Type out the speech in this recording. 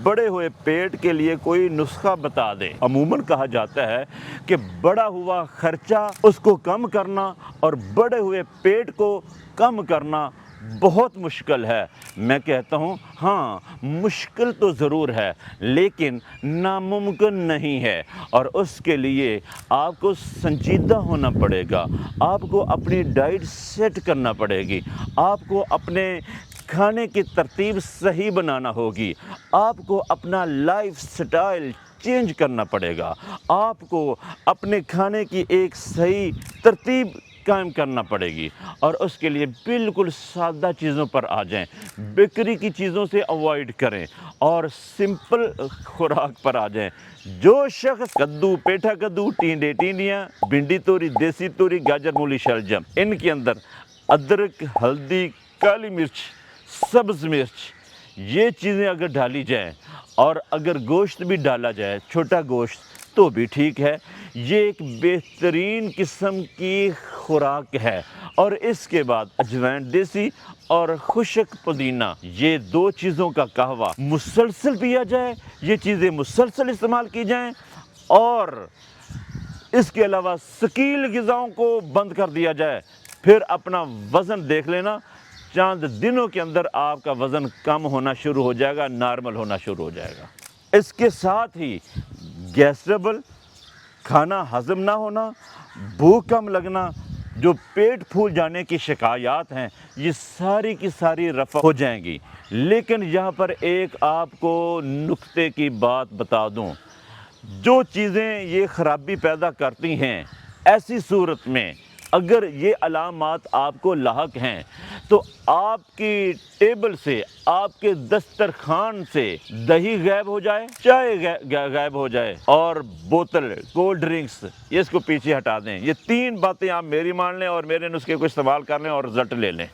بڑے ہوئے پیٹ کے لیے کوئی نسخہ بتا دے۔ عموماً کہا جاتا ہے کہ بڑا ہوا خرچہ اس کو کم کرنا اور بڑے ہوئے پیٹ کو کم کرنا بہت مشکل ہے۔ میں کہتا ہوں ہاں مشکل تو ضرور ہے لیکن ناممکن نہیں ہے، اور اس کے لیے آپ کو سنجیدہ ہونا پڑے گا، آپ کو اپنی ڈائٹ سیٹ کرنا پڑے گی، آپ کو اپنے کھانے کی ترتیب صحیح بنانا ہوگی، آپ کو اپنا لائف سٹائل چینج کرنا پڑے گا، آپ کو اپنے کھانے کی ایک صحیح ترتیب قائم کرنا پڑے گی، اور اس کے لیے بالکل سادہ چیزوں پر آ جائیں، بیکری کی چیزوں سے اوائڈ کریں اور سمپل خوراک پر آ جائیں۔ جو شخص کدو، پیٹھا کدو، ٹینڈے ٹینڈیاں، بھنڈی توری، دیسی توری، گاجر مولی شلجم، ان کے اندر ادرک، ہلدی، کالی مرچ، سبز مرچ، یہ چیزیں اگر ڈالی جائیں اور اگر گوشت بھی ڈالا جائے، چھوٹا گوشت، تو بھی ٹھیک ہے۔ یہ ایک بہترین قسم کی خوراک ہے۔ اور اس کے بعد اجوائن دیسی اور خشک پودینہ، یہ دو چیزوں کا قہوہ مسلسل پیا جائے، یہ چیزیں مسلسل استعمال کی جائیں، اور اس کے علاوہ ثقیل غذاؤں کو بند کر دیا جائے، پھر اپنا وزن دیکھ لینا، چند دنوں کے اندر آپ کا وزن کم ہونا شروع ہو جائے گا، نارمل ہونا شروع ہو جائے گا۔ اس کے ساتھ ہی گیس ٹربل، کھانا ہضم نہ ہونا، بھوک کم لگنا، جو پیٹ پھول جانے کی شکایات ہیں، یہ ساری کی ساری رفع ہو جائیں گی۔ لیکن یہاں پر ایک آپ کو نکتے کی بات بتا دوں، جو چیزیں یہ خرابی پیدا کرتی ہیں، ایسی صورت میں اگر یہ علامات آپ کو لاحق ہیں تو آپ کی ٹیبل سے، آپ کے دسترخوان سے دہی غائب ہو جائے، چائے غائب ہو جائے، اور بوتل کولڈ ڈرنکس، یہ اس کو پیچھے ہٹا دیں۔ یہ تین باتیں آپ میری مان لیں اور میرے نسخے کو استعمال کر لیں اور رزلٹ لے لیں۔